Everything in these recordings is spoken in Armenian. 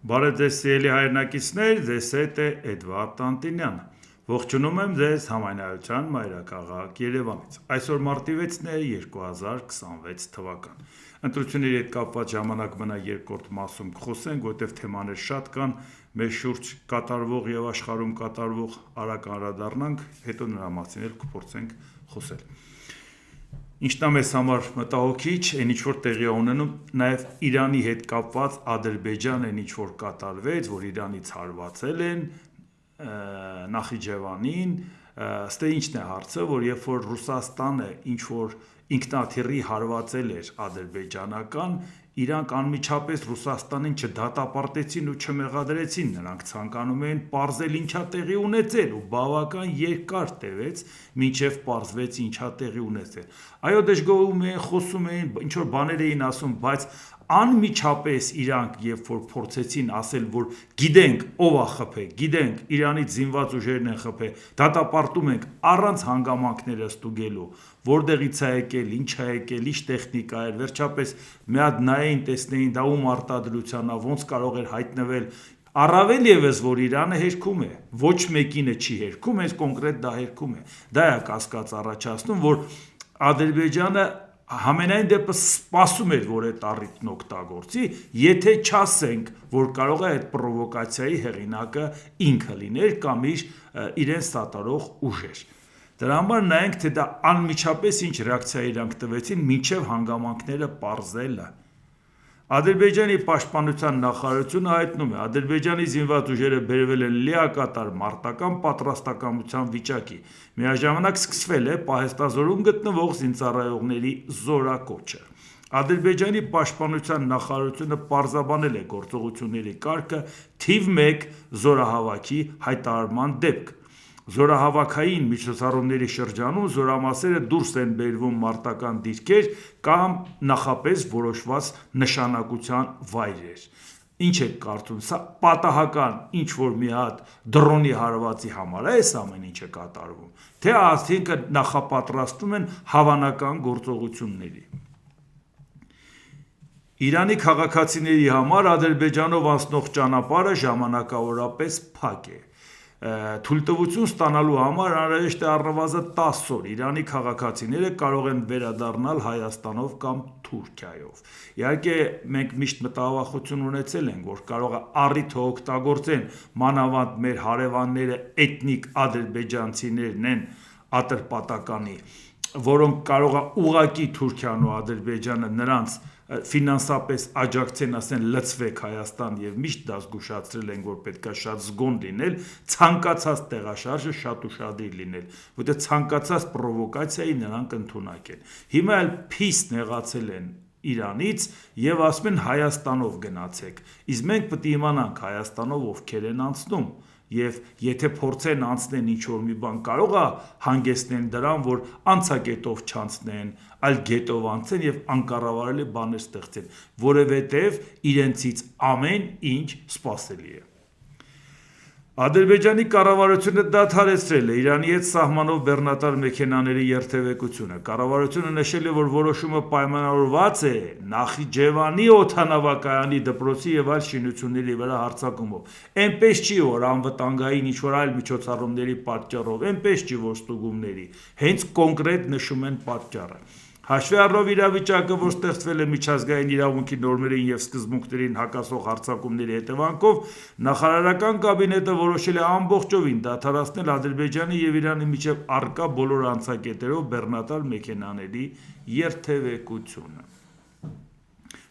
Բարև ձեզ սիրելի հայրենակիցներ, ձեզ հետ է Էդվարդ Տանտինյանը։ Ողջունում եմ ձեզ Համայնայության մայրաքաղաք Երևանից։ Այսօր մարտի 6-ն է 2026 թվական։ Ընտրությունների հետ կապված ժամանակ մնա երկրորդ մասում կխոսենք, որտեղ թեմաներ շատ կան, մեր շուրջ կատարվող եւ աշխարհում կատարվող արագ անդրադառնանք, հետո նրա մասին էլ կփորձենք խոսել։ Ինչն է մեզ համար մտահոգիչ, այն ինչ որ տեղի ունենում, նաև Իրանի հետ կապված Ադրբեջանն ինչ որ կատարվեց, որ Իրանից հարվածել են Նախիջևանին, ըստ ինչն է հարցը, որ երբ որ Ռուսաստանը ինչ որ ինքնաթիռի հարվածել էր ադրբեջանական, իրանք անմիջապես Ռուսաստանին չդատապարտեցին ու չմեղադրեցին, նրանք ցանկանում էին պարզել ինչա տեղի ունեցել ու բավական երկար տևեց, մինչև պարզվեց ինչա տեղի ունեցել։ Այո, դժգոհում էին, խոսում էին, ինչ որ բաներ էին ասում, բայց անմիջապես իրանք երբ որ փորձեցին ասել, որ գիտենք ով է խփե, գիտենք Իրանից զինված ուժերն են խփե, դատապարտում ենք առանց հանգամանքները ստուգելու, որտեղից է եկել, ինչ է եկել, ինչ տեխնիկա էր, վերջապես մի հատ նայեն, տեսնեին դա ում արտադրության է, ոնց կարող էր հայտնվել, առավել եւս որ Իրանը հերքում է, ոչ մեկինը չի հերքում, հենց կոնկրետ դա հերքում է, դա է կասկած առաջացնում, որ Ադրբեջանը համենայն դեպս սպասում էր, որ այդ առիթն օգտագործի, եթե չասենք, որ կարող է այդ պրովոկացիայի հեղինակը ինքը լիներ կամ իրեն սատարող ուժեր։ Դրա համար նայենք, թե դա անմիջապես ինչ ռեակցիա իրանք տվեցին, մինչև հանգամանքները պարզելը։ Ադրբեջանի պաշտպանության նախարարությունը հայտնում է, Ադրբեջանի զինված ուժերը բերվել են լիակատար մարտական պատրաստակամության վիճակի։ Միաժամանակ սկսվել է պահեստազորում գտնվող զինծառայողների զորակոչը։ Ադրբեջանի պաշտպանության նախարարությունը պարզաբանել է գործողությունների կարգը թիվ 1 զորահավաքի հայտարարման դեպք։ Զորահավաքային միջոցառումների շրջանում զորամասերը դուրս են բերվում մարտական դիրքեր կամ նախապես որոշված նշանակության վայրեր։ Ինչ է կարծում, սա պատահական ինչ որ մի հատ դրոնի հարվածի համար է այս ամեն ինչը կատարվում, թե արդյունքը նախապատրաստում են հավանական գործողությունների։ Իրանի քաղաքացիների համար Ադրբեջանով անցնող ճանապարհը ժամանակավորապես փակ է։ Թույլտվություն ստանալու համար անհրաժեշտ է առնվազն 10 օր։ Իրանի քաղաքացիները կարող են վերադառնալ Հայաստանով կամ Թուրքիայով։ Իհարկե մենք միշտ մտահոգություն ունեցել ենք, որ կարող է առիթը օգտագործեն մանավանդ մեր հարևանները էթնիկ ադրբեջանցիներն են Ատրպատականի, որոնք կարող է ուղղակի Թուրքիան ու Ադրբեջանը նրանց ֆինանսապես աջակցեն, ասեն լցվեք Հայաստան եւ միշտ դա զգուշացրել են, որ պետքա շատ զգոն լինել, ցանկացած տեղաշարժը շատ ուշադիր լինել, որտեղ ցանկացած պրովոկացիայի նրանք ընդունակ են։ Հիմա էլ փիս նեղացել են Իրանից եւ ասում են Հայաստանով գնացեք։ Իսկ մենք պետք է իմանանք Հայաստանով ովքեր են անցնում եւ եթե փորձեն անցնեն ինչ որ մի բան կարող է հանգեցնեն դրան, որ անցակետով չանցնեն, այլ գետով անցնեն եւ անկառավարելի բաներ ստեղծեն, որովհետեւ իրենցից ամեն ինչ սпасելի է։ Ադրբեջանի կառավարությունը դադարեցրել է Իրանի հետ սահմանով բեռնատար մեքենաների երթևեկությունը։ Կառավարությունը նշել է, որ որոշումը պայմանավորված է Նախիջևանի օդանավակայանի դպրոցի եւ այլ շինությունների վրա հարձակումով։ Էնպես չի, որ անվտանգային ինչ-որ այլ միջոցառումների պատճառով, էնպես չի, որ ստուգումների, հենց կոնկրետ նշում են պատճառը։ Հաշվի առնելով իրավիճակը, որ ստեղծվել է միջազգային իրավունքի նորմերին եւ սկզբունքներին հակասող հարձակումների հետևանքով, նախարարական կաբինետը որոշել է ամբողջովին դադարեցնել Ադրբեջանի եւ Իրանի միջև առկա բոլոր անցակետերով բեռնատար մեքենաների երթևեկությունը։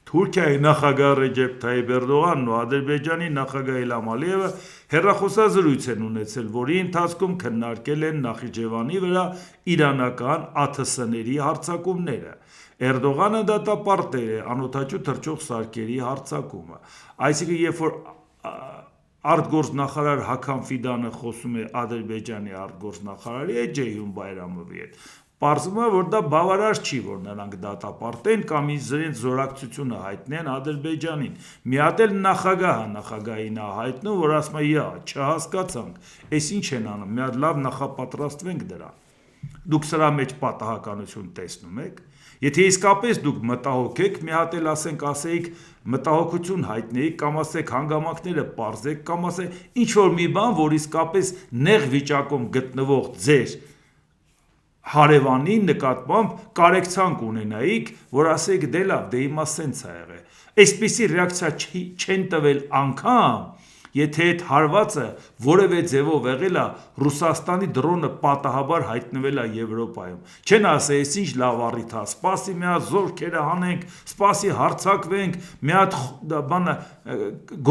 Թուրքիայի նախագահ Ռեջեփ Թայիփ Էրդողանն ու Ադրբեջանի նախագահ Իլհամ Ալիևը հեռախոսազրույց են ունեցել, որի ընթացքում քննարկել են Նախիջևանի վրա իրանական ԱԹՍ-ների հարձակումները։ Էրդողանը դատապարտել է անօդաչու թռչող սարքերի հարձակումը։ Այսինքն, երբ որ արտգործնախարար Հաքամ Ֆիդանը խոսում է Ադրբեջանի արտգործնախարարի հետ Ջեյհուն Բայրամովի հետ, պարզվում է, որ դա բավարար չի, որ նրանք դատապարտեն կամ իրենց զորակցությունը հայտնեն Ադրբեջանին։ Մի հատ էլ նախագահին է հայտնում, որ ասում է՝ չհասկացանք, այս ինչ են անում, մի հատ լավ նախապատրաստվենք դրան։ Դուք սրա մեջ պատահականություն տեսնում եք։ Եթե իսկապես դուք մտահոգ եք, մի հատ էլ ասեիք մտահոգություն հայտնեիք, կամ ասեք հանգամանքները պարզեք, կամ ասեք ինչ-որ մի բան, որ իսկապես նեղ վիճակում գտնվող ձեր հարևանի նկատմամբ կարեկցանք ունենայիք, որ ասեիք դե լավ, դե հիմա սենց ա եղել։ Այսպիսի ռեակցիա չեն տվել անգամ, եթե այդ հարվածը որևէ ձևով եղել է Ռուսաստանի դրոնը պատահաբար հայտնվել է Եվրոպայում։ Չեն ասել, այս ինչ լավ առիթ է, սպասի մի հատ զորքերը հանենք, սպասի հարձակվենք, մի հատ բանը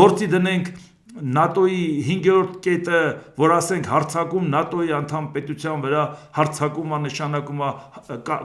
գործի դնենք ՆԱՏՕ-ի 5-րդ կետը, որ ասենք հարձակում ՆԱՏՕ-ի անդամ պետության վրա հարձակումը նշանակում է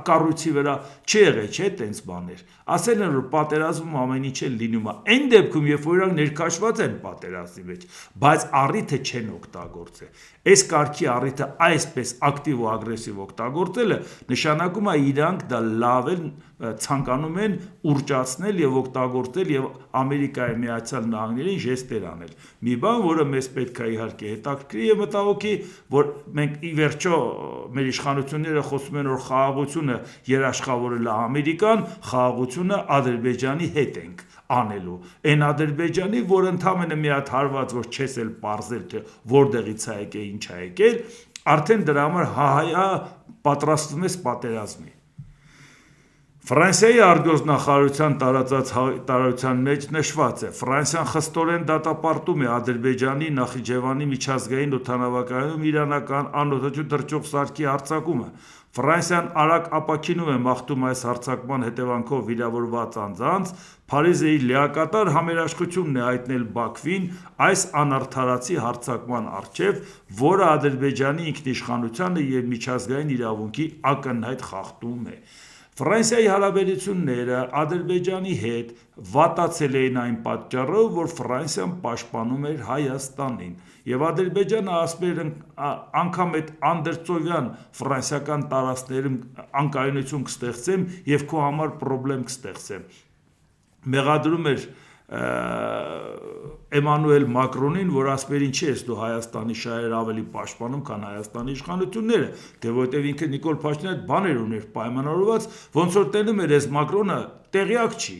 կառույցի վրա, չի եղել, չէ՞ տենց բաներ։ Ասել են, որ պատերազմում ամեն ինչ է լինում է։ Այն դեպքում, երբ որ իրանք ներկայացված են պատերազմի մեջ, բայց առիթը չեն օգտագործել։ Այս կարգի առիթը այսպես ակտիվ ու ագրեսիվ օգտագործելը նշանակում է իրանք դա լավ են ցանկանում են ուռճացնել եւ օգտագործել եւ Ամերիկայի Միացյալ Նահանգներին ժեստեր անել։ Մի բան, որը մեզ պետք է իհարկե հետաքրքրի եւ մտահոգի, որ մենք ի վերջո մեր իշխանությունները խոսում են, որ խաղաղությունը երաշխավորել է Ամերիկան, խաղաղությունը Ադրբեջանի հետ ենք անելու։ Այն Ադրբեջանի, որ ընդամենը մի հատ հարված, որ չես էլ պարզել, թե որտեղից է եկել, ինչ է եկել, արդեն դրա համար հայա պատրաստվում է պատերազմի։ Ֆրանսիայի արտգործնախարարության տարածած հայտարարության մեջ նշված է. Ֆրանսիան խստորեն դատապարտում է Ադրբեջանի Նախիջևանի միջազգային օդանավակայանում իրանական անօդաչու թռչող սարքի հարձակումը։ Ֆրանսիան արագ ապաքինում է մաղթում այս հարձակման հետևանքով վիրավորված անձանց, Փարիզը իր լիակատար համերաշխությունն է հայտնել Բաքվին այս անարդարացի հարձակման առջև, որը Ադրբեջանի ինքնիշխանությանը և միջազգային իրավունքի ակնհայտ խախտում է։ Ֆրանսիայի հարաբերությունները Ադրբեջանի հետ վատացել էին այն պատճառով, որ Ֆրանսիան պաշտպանում էր Հայաստանին, և Ադրբեջանը ասում էր անգամ այդ անդրծովյան ֆրանսիական տարածքներում անկայունություն կստեղծեմ և քո համար պրոբլեմ կստեղծեմ։ Մեղադրում էր Էմանուել Մակրոնին, որ ասում էր ինչի ես դու Հայաստանի շահերը ավելի պաշտպանում, քան Հայաստանի իշխանությունները, դե որտեվ ինքը Նիկոլ Փաշինյանը այդ բաներ ուներ պայմանավորված, ոնց որ տենում էր այս Մակրոնը տեղյակ չի,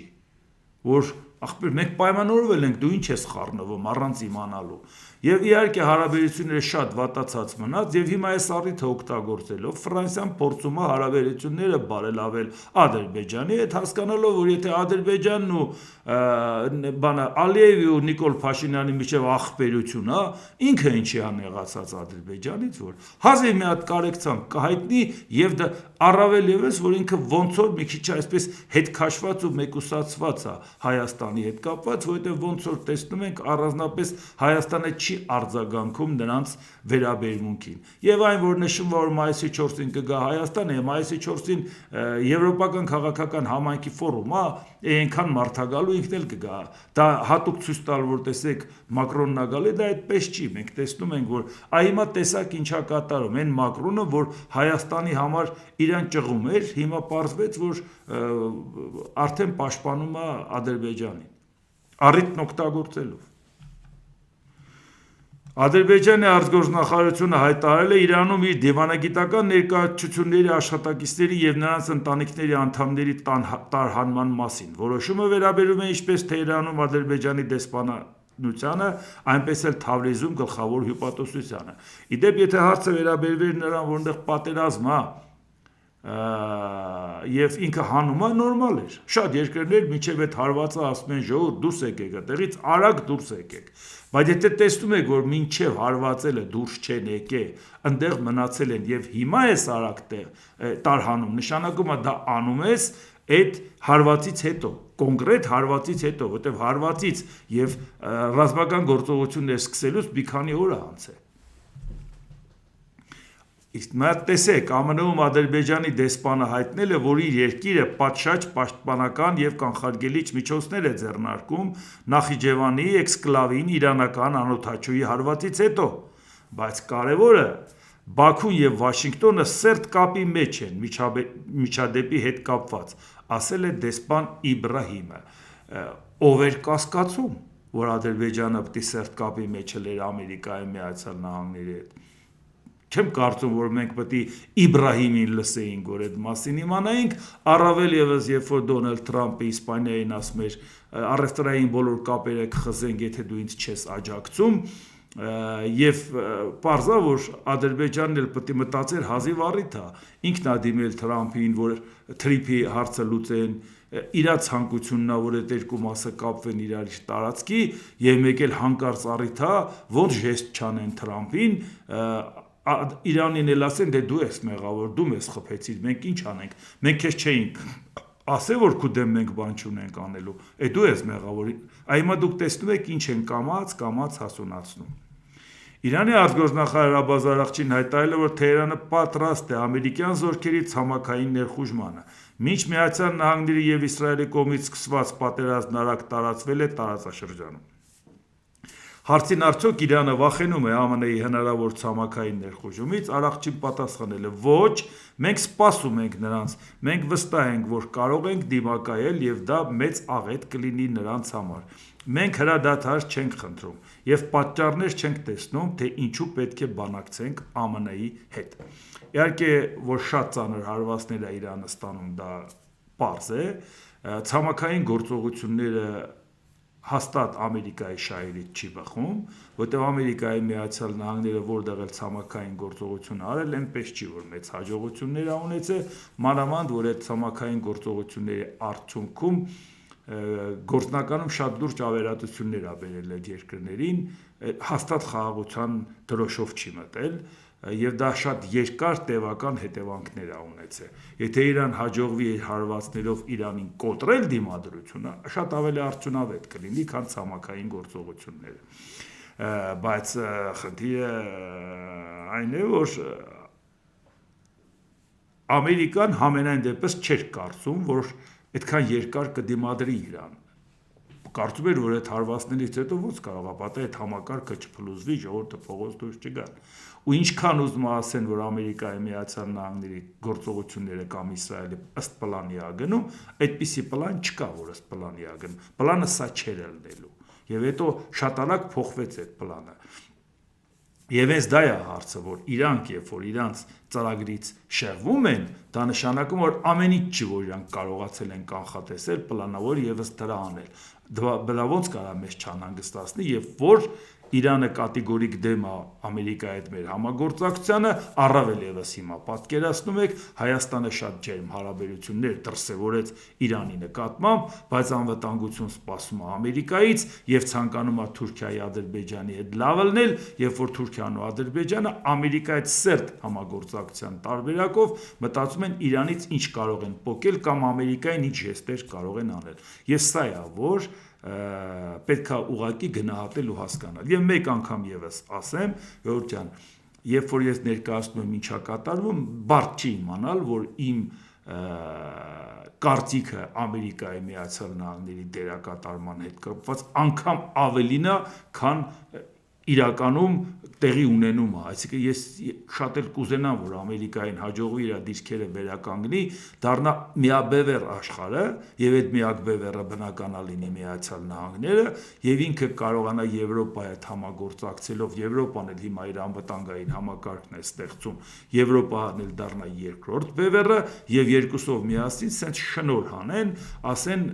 որ ախպեր մենք պայմանավորվել ենք, դու ինչ ես խառնվում առանց իմանալու։ Եվ իհարկե հարաբերությունները շատ վատացած մնաց, եւ հիմա այս առիթը օգտագործելով Ֆրանսիան փորձում է հարաբերությունները բարելավել Ադրբեջանի հետ, հասկանալով, որ եթե Ադրբեջանն ու Ալիևի ու Նիկոլ Փաշինյանի միջև աղբերություն է, ինքը ինչի է նեղացած Ադրբեջանից, որ հազիվ մի հատ կարեկցանք կհայտնի եւ դա առավել եւս, որ ինքը ոնց որ մի քիչ այսպես հետքաշված ու մեկուսացված է Հայաստանի հետ կապված, որովհետեւ ոնց որ տեսնում ենք առանձնապես Հայաստանը չի արձագանքում նրանց վերաբերմունքին։ Եվ այն, որ նշվում է, որ մայիսի 4-ին կգա Հայաստան, մայիսի 4-ին Եվրոպական քաղաքական համայնքի ֆորում է, այնքան մարդագալու ինքն էլ կգա։ Դա հատուկ ցույց տալ, որ տեսեք Մակրոնն է գալի, դա այդպես չի։ Մենք տեսնում ենք, որ հիմա տեսակ ինչա կատարում, այն Մակրոնը, որ Հայաստանի համար իրան ճղում էր, հիմա պարզվեց, որ արդեն պաշտպանում է Ադրբեջանին, առիթն օգտագործելով։ Ադրբեջանի արտգործնախարարությունը հայտարարել է Իրանում իր դիվանագիտական ներկայացուցիչների աշխատակիցների և նրանց ընտանիքների անդամների տարհանման մասին։ Որոշումը վերաբերում է ինչպես Թեհրանում Ադրբեջանի դեսպանությանը, այնպես էլ Թավրիզում գլխավոր հյուպատոսությանը։ Իդեպ, եթե հարցը վերաբերվեր նրան, որտեղ պատերազմ է, և ինքը հանում է, նորմալ էր։ Շատ երկրներ մինչև այդ հարվածը ասում են ժողովուրդ դուրս եկեք այդտեղից, արագ դուրս եկեք։ Բայց եթե տեսնում եք, որ մինչև հարվածելը դուրս չեն եկել, ընդեղ մնացել են եւ հիմա ես արագ տարհանում, նշանակում է դա անում ես այդ հարվածից հետո, կոնկրետ հարվածից հետո, որտեղ հարվածից եւ ռազմական գործողություններ սկսելուց մի քանի օր է անցել։ Իսկ մատ տեսեք, ԱՄՆ-ում Ադրբեջանի դեսպանը հայտնել է, որ իր երկիրը պատշաճ պաշտպանական եւ կանխարգելիչ միջոցներ է ձեռնարկում Նախիջևանի էքսկլավին իրանական անօդաչուի հարվածից հետո, բայց կարևորը Բաքուն եւ Վաշինգտոնը սերտ կապի մեջ են միջադեպի հետ կապված, ասել է դեսպան Իբրահիմը, ով էր կասկածում, որ Ադրբեջանը պետք է սերտ կապի մեջ էր Ամերիկայի Միացյալ Նահանգների հետ։ չեմ կարծում, որ մենք պետք է Իբրահիմին լսեինք, որ այդ մասին իմանայինք, առավել ևս երբ որ Դոնալդ Թրամփը Իսպանիային ասում էր առևտրային բոլոր կապերը կխզենք, եթե դու ինձ չես աջակցում, եւ պարզա որ Ադրբեջանն էլ պետք է մտածեր հազիվ առիթ է ինքն է դիմել Թրամփին, որ թրիփի հարցը լուծեն, իր ցանկությունն է, որ այդ երկու մասը կապվեն իրար տարածքի եւ մեկ էլ հանկարծ առիթ է, ոնց ժեստ չանեն Թրամփին, Իրանին էլ ասեն, դե դու ես մեղավոր, դու մեզ խփեցիր, մենք ինչ անենք, մենք քեզ չէինք ասե որ քու դեմ մենք բան չունենք անելու, դու ես մեղավոր, այմա դուք տեսնում եք ինչ են կամած հասունացնում։ Իրանի արտգործնախարար Աբբաս Արաղչին հայտարարել է, որ Թեհրանը պատրաստ է ամերիկյան զորքերի ցամաքային ներխուժմանը, մինչ Միացյալ Նահանգների եւ Իսրայելի կողմից սկսված պատերազմն արագ տարածվել է տարածաշրջանում։ Հարցին արդյոք Իրանը վախենում է ԱՄՆ-ի հնարավոր ցամաքային ներխուժումից, Արաղչին պատասխանել է. ոչ, մենք սպասում ենք նրանց, մենք վստահ ենք, որ կարող ենք դիմակայել եւ դա մեծ աղետ կլինի նրանց համար։ Մենք հրադադար չենք խնդրում եւ պատճառներ չենք տեսնում, թե ինչու պետք է բանակցենք ԱՄՆ-ի հետ։ Իհարկե, որ շատ ծանր հարվածներ է Իրանը ստանում, դա պարզ է, ցամաքային գործողությունները հաստատ Ամերիկայի շահերից չի բխում, որտեղ Ամերիկայի Միացյալ Նահանգները որտեղ էլ ցամաքային գործողություն արել, այնպես չի որ մեծ հաջողություններ ա ունեցել, մանավանդ որ այդ ցամաքային գործողությունների արդյունքում գործնականում շատ լուրջ ավերածություններ ա բերել այդ երկրներին, հաստատ խաղաղության դրոշով չի մտել, եւ դա շատ երկար տևական հետևանքներ ա ունեցել։ Եթե Իրան հաջողվի իր հարվածներով Իրանին կոտրել դիմադրությունը, շատ ավելի արդյունավետ կլինի, քան ցամաքային գործողությունները։ Բայց խնդիրը այն է, որ Ամերիկան համենայն դեպս չէր կարծում, որ այդքան երկար կդիմադրի Իրան։ Կարծում էր, որ այդ հարվածներից հետո ոնց կարող է պատահել այդ համակարգը չփլուզվի, ժողովուրդը փողոց դուրս չգան։ Ու ինչքան ուզում ասեն, որ Ամերիկայի Միացյալ Նահանգների գործողությունները կամ Իսրայելը ըստ պլանի ա գնում, այդպիսի պլան չկա, որ ըստ պլանի ա գնում։ Պլանը սա չէր ելնելու։ Եվ հետո շատ արագ փոխվեց այդ պլանը։ Եվ այս դա է հարցը, որ իրանք, երբ որ իրանց ծրագրից շեղվում են, դա նշանակում որ ամեն ինչ չի, որ իրանք կարողացել են կանխատեսել, պլանավոր եւս դրա անել։ Դա ոնց կարա մեզ չանհանգստացնի, եւ որ Իրանը կատեգորիկ դեմ է Ամերիկայի հետ մեր համագործակցությանը, առավել ևս հիմա պատկերացնում եք, Հայաստանը շատ ջերմ հարաբերություններ դրսևորեց Իրանի նկատմամբ, բայց անվտանգություն սպասում է Ամերիկայից եւ ցանկանում է Թուրքիայի, Ադրբեջանի հետ լավ լնել, երբ որ Թուրքիան ու Ադրբեջանը Ամերիկայի հետ սերտ համագործակցության տարբերակով մտածում են Իրանից ինչ կարող են պոկել կամ Ամերիկային ինչ ժեստեր կարող են անել։ Եվ սա է, որ պետք է ուղղակի գնահատել ու հասկանալ։ Եվ մեկ անգամ եւս ասեմ, Ժողովուրդ ջան, երբ որ ես ներկայացնում եմ ինչա կատարվում, բարդ չի իմանալ, որ իմ կարծիքը Ամերիկայի Միացյալ Նահանգների դերակատարման հետ կապված անգամ ավելին է, քան իրականում տեղի ունենում է, այսինքն ես շատ էլ կուզենամ, որ Ամերիկային հաջողվի իր դիրքերը վերականգնի, դառնա միաբևեռ աշխարհը, եւ այդ միակբևեռը բնական է լինի Միացյալ Նահանգները, եւ ինքը կարողանա Եվրոպայի հետ համագործակցելով, Եվրոպան էլ հիմա իր անվտանգային համակարգն է ստեղծում, Եվրոպան էլ դառնա երկրորդ բևեռը, եւ երկուսով միասին սենց շնորհ հանեն, ասեն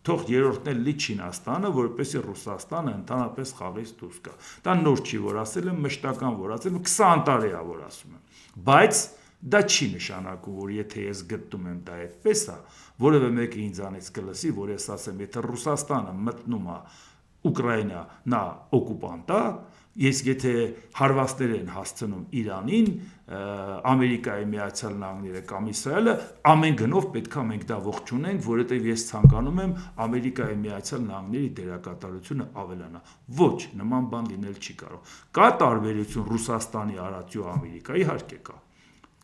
թող երրորդն էլ լի Չինաստանը, որպեսզի Ռուսաստանը ընդհանրապես խաղից դուրս գա։ Դա նոր չի, որ ասել եմ, մշտական որ ասել եմ, 20 տարի է որ ասում եմ։ Բայց դա չի նշանակում, որ եթե ես գտնում եմ դա այդպես է, որևէ մեկը ինձանից կլսի, որ ես ասեմ, եթե Ռուսաստանը մտնում է Ուկրաինա, նա օկուպանտ է, ես եթե հարվածներ են հասցնում Իրանին, Ամերիկայի Միացյալ Նահանգները կամ Իսրայելը, ամեն գնով պետքա մենք դա ողջունենք, որովհետև ես ցանկանում եմ Ամերիկայի Միացյալ Նահանգների դերակատարությունը ավելանա։ Ոչ, նման բան լինել չի կարող։ Կա տարբերություն Ռուսաստանի արածի ու Ամերիկայի, իհարկե կա։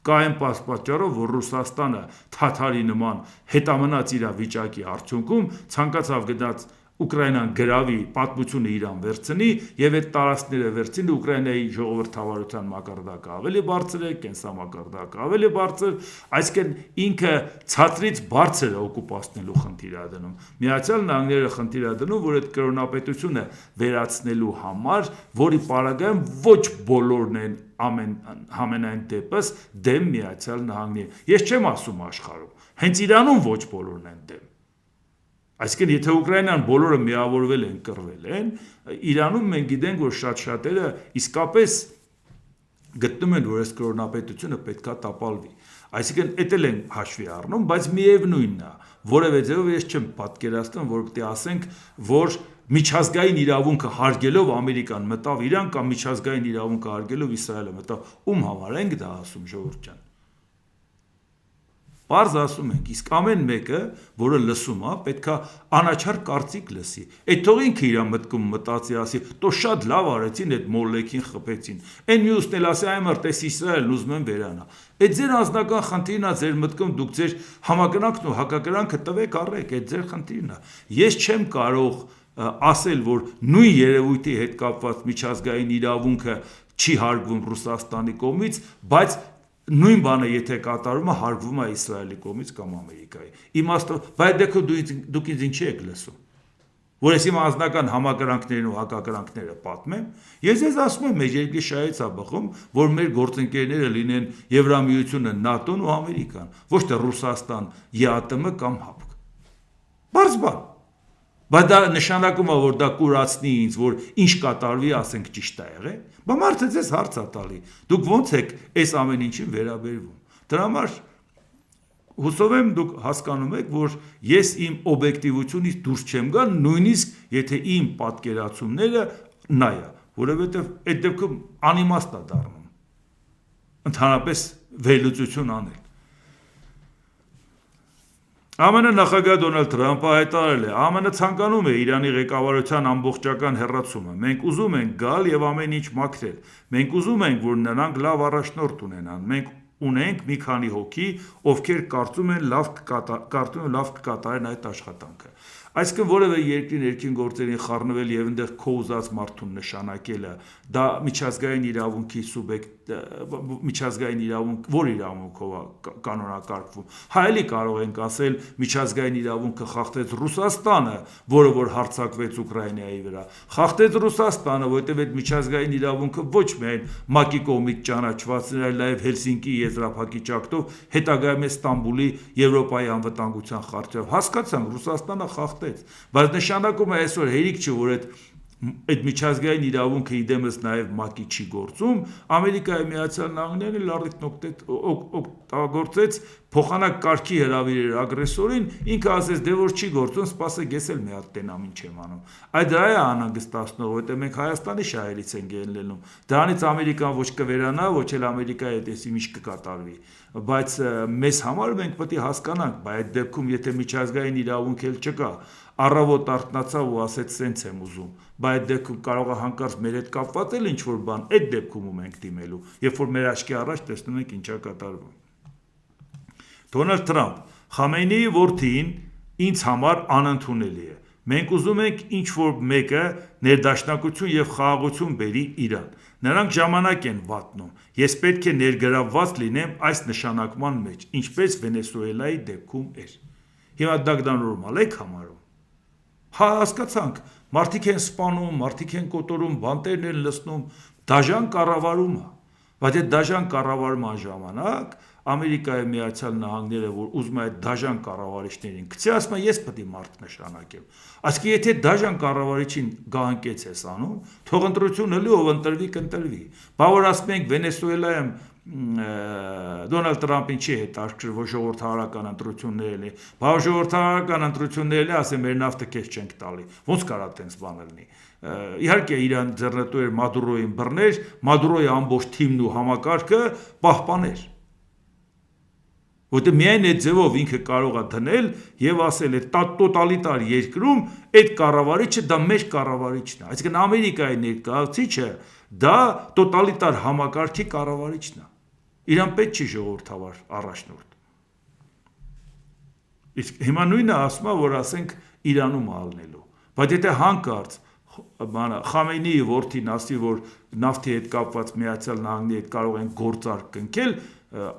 Կա այն պատճառով, որ Ռուսաստանը թաթարի նման հետամնաց իր վիճակի արդյունքում ցանկացավ գնաց Ուկրաինան գրավի, պատմությունը իրան վերցնի եւ այդ տարածքները վերցնի, Ուկրաինայի ժողովրդավարության մակարդակը ավելի բարձր է, կենսամակարդակը ավելի բարձր, այսինքն ինքը ցածրից բարձր օկուպացնելու խնդիր է դնում։ Միացյալ Նահանգները խնդիր է դնում, որ այդ կրոնապետությունը վերացնելու համար, որի պարագայում ոչ բոլորն են համենայն դեպս դեմ Միացյալ Նահանգներին։ Ես չեմ ասում աշխարհում, հենց Իրանում ոչ բոլորն են դեմ։ Այսինքն, եթե Ուկրաինան բոլորը միավորվել են, կռվել են, Իրանում մենք գիտենք, որ շատ-շատերը իսկապես գտնում են, որ այս կրոնապետությունը պետքա տապալվի։ Այսինքն, էդ էլ են հաշվի առնում, բայց միևնույնն է, որևէ ձևով ես չեմ պատկերացնում, որ պետք է ասենք, որ միջազգային իրավունքը հարգելով Ամերիկան մտավ Իրան կամ միջազգային իրավունքը հարգելով Իսրայելը մտավ, ում համար ենք դա ասում, ժողովուրդ ջան։ Պարզ ասում ենք, իսկ ամեն մեկը, որը լսում է, պետքա անաչառ կարծիք լսի։ Այդ թող ինքը իր մտքում մտածի, ասի, «Տո շատ լավ արեցին, այդ մոլեքին խփեցին»։ Այն մյուսն էլ ասի, «Այ մրտես Իսրայելն ուզում են վերանա»։ Այդ ձեր անձնական խնդիրն է, ձեր մտքում դուք ձեր համակրանքն ու հակակրանքը տվեք առեք, այդ ձեր խնդիրն է։ Ես չեմ կարող ասել, որ նույն երևույթի հետ կապված միջազգային իրավունքը չի հարգվում Ռուսաստանի կողմից, բայց նույն բանը եթե կատարում է, հարգվում է Իսրայելի կողմից կամ Ամերիկայի։ Իմաստով, բայց դուք ինձ ինչի եք լսում, որ ես իմ անձնական համակրանքներն ու հակակրանքները պատմեմ, ես ասում եմ, մեր երկրի շահից է բխում, որ մեր գործընկերները լինեն Եվրամիությունը, ՆԱՏՕ-ն ու Ամերիկան, ոչ թե Ռուսաստան, ԵԱՏՄ կամ ՀԱՊԿ։ Բարձ բան։ Բայց դա նշանակում է, որ դա կուրացնի ինձ, որ ինչ կատարվի, ասենք ճիշտ է եղել։ Բա մարդը ձեզ հարց է տալի։ Դուք ո՞նց եք այս ամեն ինչին վերաբերվում։ Դրա համար հուսով եմ դուք հասկանում եք, որ ես իմ օբյեկտիվությունից դուրս չեմ գա, նույնիսկ եթե իմ պատկերացումները նայա, որովհետև այդ դեպքում անիմաստ է դառնում։ Ընդհանրապես վերլուծություն անել։ ԱՄՆ նախագահ Դոնալդ Թրամփը հայտարարել է. ԱՄՆ ցանկանում է Իրանի ղեկավարության ամբողջական հեռացումը։ Մենք ուզում ենք գալ եւ ամեն ինչ մաքրել։ Մենք ուզում ենք, որ նրանք լավ առաջնորդ ունենան։ Մենք ունենք մի քանի հոգի, ովքեր կարծում են լավ կկատարեն այդ աշխատանքը։ Այսինքն որևէ երկրի ներքին գործերին խառնվել եւ այնտեղ քո ուզած մարդուն նշանակելը, դա միջազգային իրավունքի սուբյեկտ, միջազգային իրավունք, որ իրավունքով է կանոնակարգվում։ Հայելի կարող ենք ասել միջազգային իրավունքը խախտեց Ռուսաստանը, որը որ հարձակվեց Ուկրաինայի վրա։ Խախտեց Ռուսաստանը, որտեղ այդ միջազգային իրավունքը ոչ միայն ՄԱԿ-ի կողմից ճանաչված, այլ նաեւ Հելսինկի եզրափակիչ ակտով, հետագայում Ստամբուլի Եվրոպայի անվտանգության խորհրդով։ Հասկացանք, Ռուսաստանը խախտեց, բայց նշանակում է այսօր հերիք չէ, որ այդ միջազգային իրավունքը իդեմս նաև ՄԱԿ-ի չի գործում, Ամերիկայի Միացյալ Նահանգները լարիքն օգտագործեց, փոխանակ կարգի հրավիրեր ագրեսորին, ինքը ասեց, դե որ չի գործում, սպասեք, ես էլ մի հատ տենամ ինչ եմ անում։ Այդ դրա է անհանգստացնող, որտեղ մենք Հայաստանի շահերից ենք ելնելնում։ Դրանից Ամերիկան ոչ կվերանա, ոչ էլ Ամերիկայի հետ էսի ինչ կկատարվի։ Բայց մեզ համար մենք պետք է հասկանանք, բայց այդ դեպքում եթե միջազգային իրավունք էլ չկա, առավոտ արթնացավ ու ասեց սենց եմ ուզում, բայց այդ դեպքում կարող է հանկարծ մեր հետ կապված էլ ինչ-որ բան, այդ դեպքում ում ենք դիմելու, երբ որ մեր աչքի առաջ տեսնում ենք ինչա կատարվում։ Դոնալդ Թրամփ. Խամեյնիի որդին ինձ համար անընդունելի է։ Մենք ուզում ենք ինչ-որ մեկը ներդաշնակություն եւ խաղաղություն բերի Իրան։ Նրանք ժամանակ են վատնում։ Ես պետք է ներգրավված լինեմ այս նշանակման մեջ, ինչպես Վենեսուելայի դեպքում էր։ Հիմա դա նորմալ եք համարում։ Հա, հասկացանք, մարդիկ են սպանում, մարդիկ են կոտորում, բանտերն են լցնում, դաժան կառավարում է, բայց այդ դաժան կառավարման ժամանակ Ամերիկայի Միացյալ Նահանգները, որ ուզում է այդ դաժան կառավարիչներին գցի, ասում է ես պետք է մարդ նշանակեմ։ Այսինքն եթե դաժան կառավարիչին գահանկեց ես անում, թող ընտրություն հլի, ով ընտրվի կընտրվի։ Բա որ ասում ենք Վենեսուելայում Դոնալդ Թրամփին չի հետաքրքրում, որ ժողովրդավարական ընտրություններ լինի։ Բա ժողովրդավարական ընտրություններ լինի, ասեն մեր նավթը քեզ չենք տալի։ Ոնց կարա տենց բան լինի։ Իհարկե Իրան ձեռնտու էր Մադուրոյին բռներ, Մադուրոյի ամբողջ թիմն ու համակարգը պահպաներ։ Որտեղ միայն այդ ձևով ինքը կարող է դնել եւ ասել է տոտալիտար երկրում այդ կառավարիչը դա մեր կառավարիչն է։ Այսինքն Ամերիկայի ներկայացուցիչը դա տոտալիտար համակարգի կառավարիչն է։ Իրան պետք չի ժողովրդավար առաջնորդ։ Իսկ հիմա նույնը ասում է, որ ասենք Իրանում ալնելու։ Բայց եթե հանկարծ Խամենեի որդին ասի, որ նավթի հետ կապված Միացյալ Նահանգների հետ կարող են գործարք կնքել,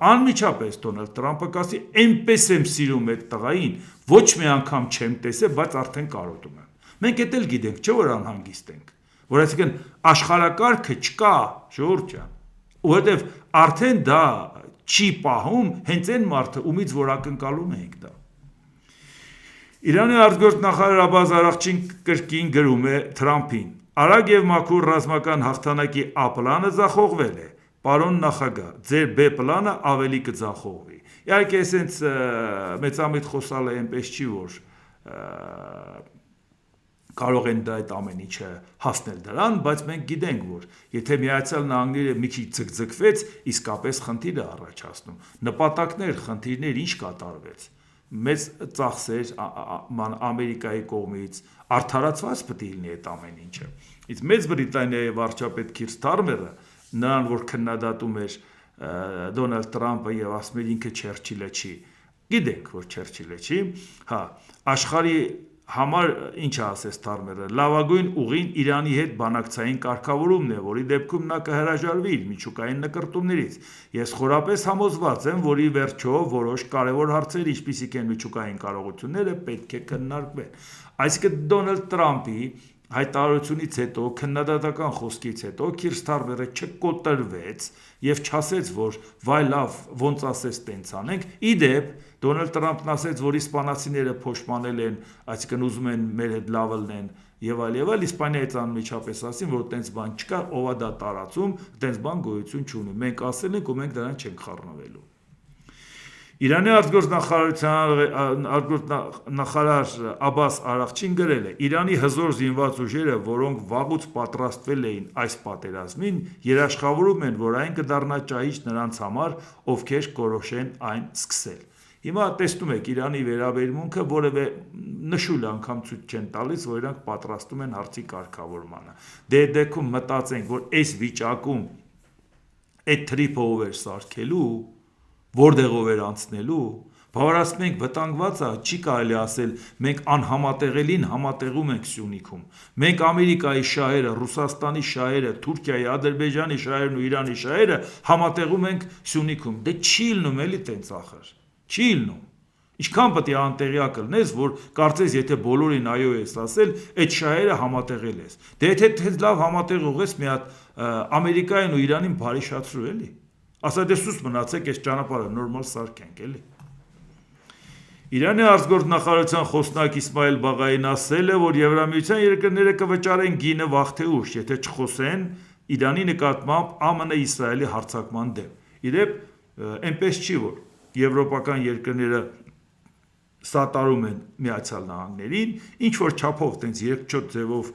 անմիջապես Դոնալդ Տրամփը կասի, այնպես եմ սիրում այդ տղային, ոչ մի անգամ չեմ տեսել, բայց արդեն կարոտում եմ։ Մենք էդ էլ գիտենք, չէ՞ որ անհանգիստ ենք, որ այսինքն աշխարհակարգը չկա, ժողովուրդ ջան, որովհետև արդեն դա չի պահում հենց այն մարդը, ումից որ ակնկալում ենք դա։ Իրանի արտգործնախարար Աբբաս Արաղչին կրկին գրում է Թրամփին. «Արագ եւ մաքուր ռազմական հաղթանակի A պլանը ձախողվել է, պարոն նախագահ, ձեր B պլանը ավելի կձախողվի»։ Իհարկե, այսենց մեծամիտ խոսալը այնպես չի, որ կարող են դա այդ ամեն ինչը հասնել դրան, բայց մենք գիտենք, որ եթե Միացյալ Նահանգները մի քիչ ձգձգվեց, իսկապես խնդիր է առաջացնում։ Նպատակներ, խնդիրներ ինչ կատարվեց։ Մեծ ծախսեր Ամերիկայի կողմից արդարացված պետք է լինի այդ ամեն ինչը։ Իսկ Մեծ Բրիտանիայի վարչապետ Քիր Սթարմերը նրան, որ քննադատում էր Դոնալդ Տրամփը եւ ասում էր ինքը Չերչիլը չի, գիտենք, որ Չերչիլը չի, հա, աշխարհի համար ինչ ասես Սթարմերը, լավագույն ուղին Իրանի հետ բանակցային կարգավորումն է, որի դեպքում նա կհրաժարվի իր միջուկային նկրտումներից։ Ես խորապես համոզված եմ, որ ի վերջո որոշ կարևոր հարցեր, ինչպիսիք են միջուկային կարողությունները, պետք է քննարկվեն։ Այսինքն Դոնալդ Տրամփի հայտարարությունից հետո, քննադատական խոսքից հետո Քիր Սթարմերը չկոտրվեց եւ չասեց, որ վայ լավ, ոնց ասես տենց անենք։ Իդեպ Դոնալդ Տրամփն ասեց, որ իսպանացիները փոշմանել են, այսինքն ուզում են մեր հետ լավ լինեն եւ այլ, Իսպանիայից անմիջապես ասին, որ տենց բան չկա, ով է դա տարածում, տենց բան գոյություն չունի։ Մենք ասել ենք ու մենք դրան չենք խառնվելու։ Իրանի արտգործնախարար Աբբաս Արաղչին գրել է. «Իրանի հզոր զինված ուժերը, որոնք վաղուց պատրաստվել էին այս պատերազմին, երաշխավորում են, որ այն կդառնա ճահիճ նրանց համար, ովքեր կորոշեն այն սկսել»։ Հիմա տեսնում եք Իրանի վերաբերմունքը որևէ նշույլ անգամ ցույց չեն տալիս, որ իրանք պատրաստում են հարցի կարգավորմանը։ Դե դեպքում մտածենք, որ այս վիճակում այդ թրիփը ով էր սարքելու, որտեղով էր անցնելու, բավարարում ենք վտանգված է, չի կարելի ասել մենք անհամատեղելին համատեղում ենք Սյունիքում։ Մենք Ամերիկայի շահերը, Ռուսաստանի շահերը, Թուրքիայի, Ադրբեջանի շահերն ու Իրանի շահերը համատեղում ենք Սյունիքում։ Դե չի լինում էլի տենց ախր։ Չի լինում։ Ինչքան պետք է անտեղյակ լինես, որ կարծես եթե բոլորին այո ես ասել, այդ շահերը համատեղել ես։ Դե եթե թեզ լավ համատեղող ես, մի հատ Ամերիկային ու Իրանին բարիշացրու էլի։ Ասա դե սուս մնացեք, այս ճանապարհը նորմալ սարքենք էլի։ Իրանի արտգործնախարարության խոսնակ Իսմայել Բաղային ասել է, որ Եվրամիության երկրները կվճարեն գինը վաղ թե ուշ, եթե չխոսեն Իրանի նկատմամբ ԱՄՆ-Իսրայելի հարձակման դեմ։ Իդեպ այնպես չի, որ եվրոպական երկրները սատարում են Միացյալ Նահանգներին, ինչ որ չափով տենց երկչոտ ձևով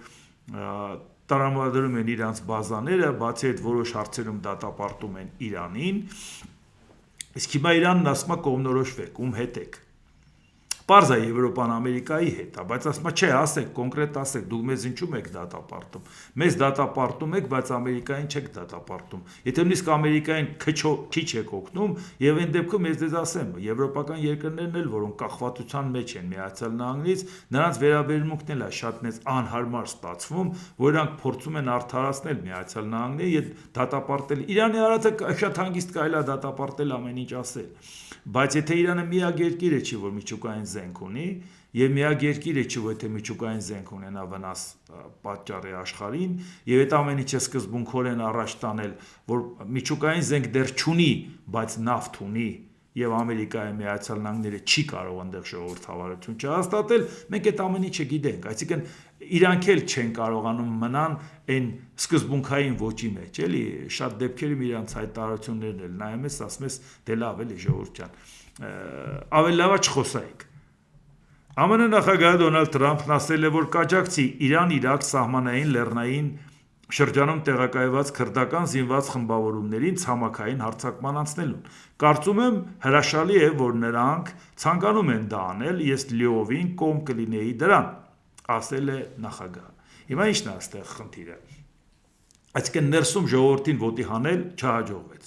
տրամադրում են իրանց բազաները, բացի այդ որոշ հարցերում դատապարտում են Իրանին, իսկ հիմա Իրանն ասում է կողմնորոշվեք, ում հետ եք։ Պարզ է Եվրոպան Ամերիկայի հետ է, բայց ասում է չէ, ասեք, կոնկրետ ասեք, դուք մեզ ինչու եք դատապարտում։ Մեզ դատապարտում եք, բայց Ամերիկային չեք դատապարտում։ Եթե նույնիսկ Ամերիկային քիչ եք օգնում, եւ այն դեպքում ես դες ասեմ, եվրոպական երկրներն էլ, որոնք կախվածության մեջ են Միացյալ Նահանգներից, նրանց վերաբերմունքն էլ է շատ մեծ անհարմար ստացվում, որ նրանք փորձում են արդարացնել Միացյալ Նահանգները եւ դատապարտել Իրանի արածը շատ հանգիստ կարելի է դատապարտել ամեն ինչ ասել։ Բայց եթե Իրանը միակ երկիրը չի, որ միջուկային զենք ունի, եւ միակ երկիրը չի, որ եթե միջուկային զենք ունենա վնաս պատճառի աշխարհին, եւ այդ ամեն ինչը սկզբունքորեն առաջ տանել, որ միջուկային զենք դեռ չունի, բայց նավթ ունի, եւ Ամերիկայի Միացյալ Նահանգները չի կարող այնտեղ ժողովրդավարություն չհաստատել, մենք այդ ամեն ինչը գիտենք, այսինքն իրանք էլ չեն կարողանում մնան այն սկզբունքային ոճի մեջ, էլի շատ դեպքերում իրանց հայտարարություններն էլ նայում ես, ասում ես դե լավ էլի ժողովուրդ ջան, ավելի լավ է չխոսայինք։ ԱՄՆ նախագահ Դոնալդ Տրամփն ասել է, որ կաջակցի Իրան-Իրաք սահմանային լեռնային շրջանում տեղակայված քրդական զինված խմբավորումներին ցամաքային հարձակման անցնելուն։ Կարծում եմ հրաշալի է, որ նրանք ցանկանում են դա անել, ես լիովին կողմ կլինեի դրան, ասել է նախագահը։ Հիմա ի՞նչն է այստեղ խնդիրը։ Այսինքն ներսում ժողովրդին ոտի հանել չհաջողվեց։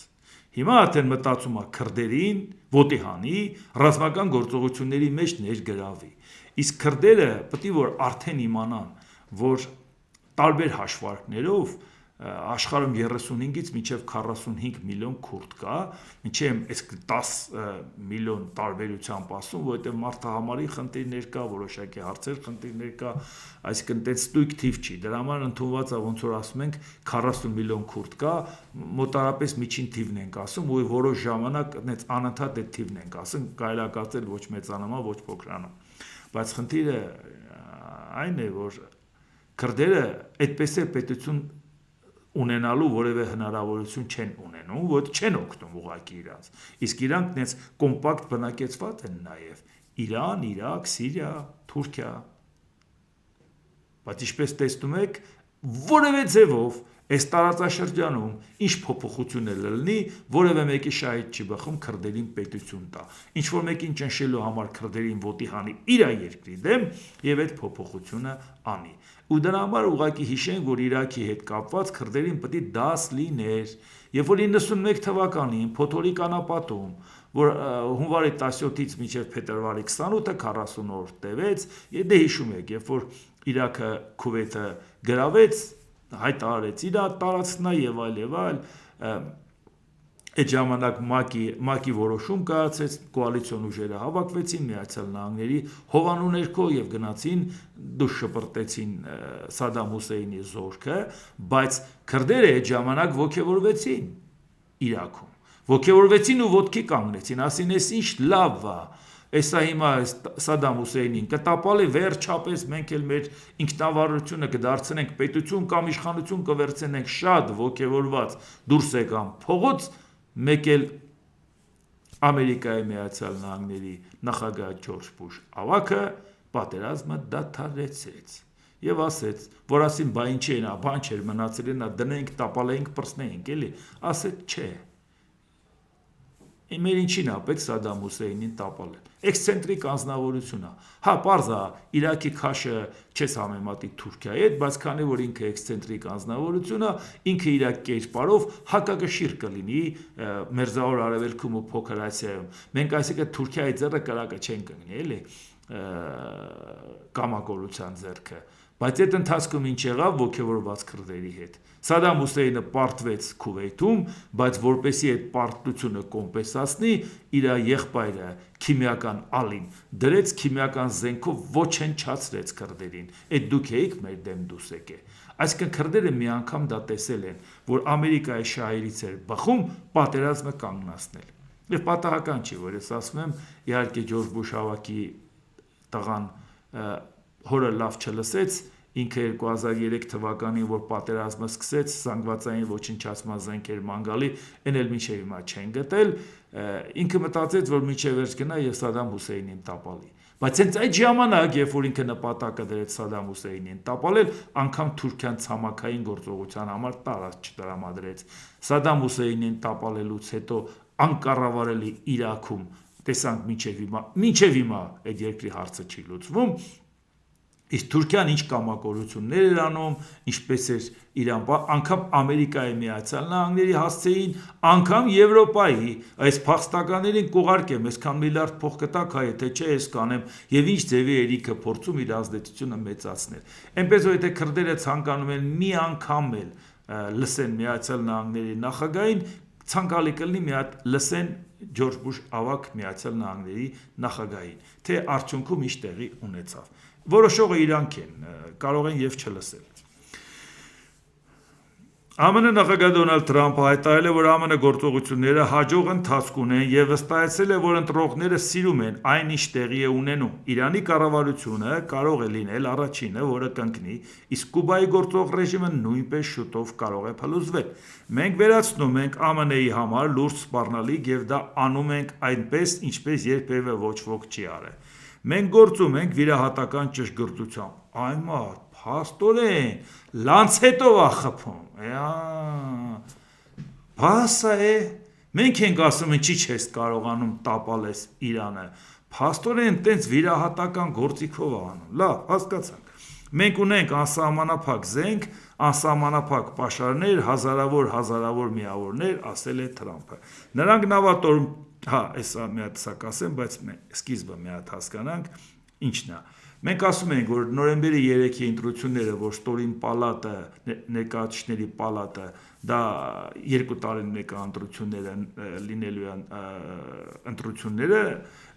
Հիմա արդեն մտածում է քրդերին ոտի հանի, ռազմական գործողությունների մեջ ներգրավի։ Իսկ քրդերը պետք է որ արդեն իմանան, որ տարբեր հաշվարկներով աշխարհում 35-ից մինչև 45 միլիոն քուրդ կա, մինչև այս 10 միլիոն տարբերությամբ ասում, որովհետև մարդահամարի խնդիրներ կա, որոշակի հարցեր խնդիրներ կա, այսինքն տենց ստույգ թիվ չի։ Դրա համար ընդունված է ոնց որ ասում ենք 40 միլիոն քուրդ կա, մոտարապես միջին թիվն ենք ասում, ու որոշ ժամանակ այդպես անընդհատ այդ թիվն ենք ասում, կարելի է կարծել ոչ մեծանամա, ոչ փոքրանա։ Բայց խնդիրը այն է, որ քրդերը այդպես է պետություն ունենալու որևէ հնարավորություն չեն ունենում, որ չեն օգնում ուղղակի իրանց։ Իսկ իրանք նենց կոմպակտ բնակեցված են նաև Իրան, Իրաք, Սիրիա, Թուրքիա։ Բայց ինչպես տեսնում եք, որևէ ձևով այս տարածաշրջանում ինչ փոփոխություն է լինի, որևէ մեկի շահից չի բխում քրդերին պետություն տա։ Ինչ որ մեկին ճնշելու համար քրդերին ոտի հանի իր երկրի դեմ եւ այդ փոփոխությունը անի։ Ու դրա համար ուղղակի հիշենք, որ Իրաքի հետ կապված քրդերին պետք է դաս լիներ, երբ որ 91 թվականին Փոթորիկ անապատում, որ հունվարի 17-ից մինչև փետրվարի 28-ը 40 օր տևեց, դե հիշում եք, երբ որ Իրաքը Քուվեյթը գրավեց, հայտարարեց իր տարածքն եւ այլ, այդ ժամանակ ՄԱԿ-ի որոշում կայացեց, կոալիցիոն ուժերը հավաքվեցին Միացյալ Նահանգների հովանու ներքո եւ գնացին դուշ շպրտեցին Սադամ Հուսեյնի զորքը, բայց քրդերը այդ ժամանակ ոգևորվեցին Իրաքում, ոգևորվեցին ու ոտքի կանգնեցին, ասին էս ինչ լավ է, Էսա հիմա Սադամ Հուսեյնին կտապալի վերջապես մենք էլ մեր ինքնավարությունը կդարձնենք պետություն կամ իշխանություն կվերցնենք շատ ոգևորված դուրս եկան փողոց, մեկ էլ Ամերիկայի Միացյալ Նահանգների նախագահ Ջորջ Բուշ ավագը պատերազմը դադարեցեց եւ ասեց, որ ասին բա ինչի են, բան չէր մնացել նա դնենք, տապալենք, պրսնենք, էլի, ասեց չէ։ Մեր ինչին է պետք Սադամ Հուսեյնին տապալել։ Էքսցենտրիկ անձնավորություն է։ Հա, պարզ է, Իրաքի քաշը չես համեմատի Թուրքիայի հետ, բայց քանի որ ինքը էքսցենտրիկ անձնավորություն է, ինքը իր կերպարով հակակշիռ կլինի Մերձավոր Արևելքում ու Փոքր Ասիայում։ Մենք այսինքն Թուրքիայի ձեռը կրակը չենք կանգնի, էլի, կամակորության ձեռքը։ Բայց այդ ընթացքում ինչ եղավ ոգևորված քրդերի հետ։ Սադամ Հուսեյնը պարտվեց Քուվեյթում, բայց որպեսի այդ պարտությունը կոմպենսացնի, իր եղբայրը քիմիական ալին դրեց քիմիական զենքով ոչնչացրեց քրդերին։ Այդ դուք եք մեր դեմ դուս եկե։ Այսինքն քրդերը մի անգամ դա տեսել են, որ Ամերիկայի շահերից էր բխում պատերազմը կանգնացնել։ Եվ պատահական չի, որ ես ասում եմ, իհարկե Ջորջ Բուշ ավագի տղան հորը լավ չլսեց, ինքը 2003 թվականին, որ պատերազմը սկսեց, զանգվածային ոչնչացման զենքեր մանգալի, այն էլ մինչև հիմա չեն գտել, ինքը մտածեց, որ մինչև վերջ գնա եւ Սադամ Հուսեյնին տապալի։ Բայց հենց այդ ժամանակ, երբ որ ինքը նպատակը դրեց Սադամ Հուսեյնին տապալել, անգամ Թուրքիան ցամաքային գործողության համար տարածք չտրամադրեց։ Սադամ Հուսեյնին տապալելուց հետո անկառավարելի Իրաքում տեսանք մինչև հիմա այդ երկրի հարցը չի լուծվում։ Իսկ Թուրքիան ինչ կամակորություններ էր անում, ինչպես էր Իրան, անգամ Ամերիկայի Միացյալ Նահանգների հասցեին, անգամ Եվրոպայի, այս փախստականներին կուղարկեմ, այսքան միլիարդ փող կտակ, հայ, թե չէ, ես կանեմ, եւ ինչ ձևի երիկը փորձում իր ազդեցությունը մեծացնել։ Այնպես որ եթե քրդերը ցանկանում են մի անգամ էլ լսեն Միացյալ Նահանգների նախագահին, ցանկալի կլինի մի հատ լսեն Ջորջ Բուշ ավագ Միացյալ Նահանգների նախագահին, թե արդյունքում ինչ տեղի ունեցավ։ Որոշողը իրանք են, կարող են եւ չլսել։ ԱՄՆ նախագահ Դոնալդ Թրամփը հայտարարել է, որ ԱՄՆ գործողությունները հաջող ընթացք ունեն եւ վստահեցրել է, որ ընտրողները սիրում են այն, ինչ տեղի է ունենում։ Իրանի կառավարությունը կարող է լինել առաջինը, որը կընկնի, իսկ Կուբայի գործող ռեժիմը նույնպես շուտով կարող է փլուզվել։ Մենք վերացնում ենք ԱՄՆ-ի համար լուրջ սպառնալիք եւ դա անում ենք այնպես, ինչպես երբևէ ոչ ոք չի արել։ Մենք գործում ենք վիրահատական ճշգրտությամբ։ Այ մարդ, փաստորեն, լանցետով է խփում։ Բասա է, մենք ենք ասում ինչի չես կարողանում տապալես Իրանը։ Փաստորեն տենց վիրահատական գործիքով է անում։ Լավ, հասկացանք։ Մենք ունենք անսահմանափակ զենք, անսահմանափակ պաշարներ, հազարավոր միավորներ, ասել է Թրամփը։ Նրանք նավատորմ, հա, էսա մի հատ սա կասեմ, բայց սկիզբը մի հատ հասկանանք, ինչն է։ Մենք ասում ենք, որ նոյեմբերի 3-ի ընտրությունները, որ ստորին պալատը, ներկայացուցիչների պալատը, դա 2 տարին մեկ ընտրությունները լինելու են ընտրությունները,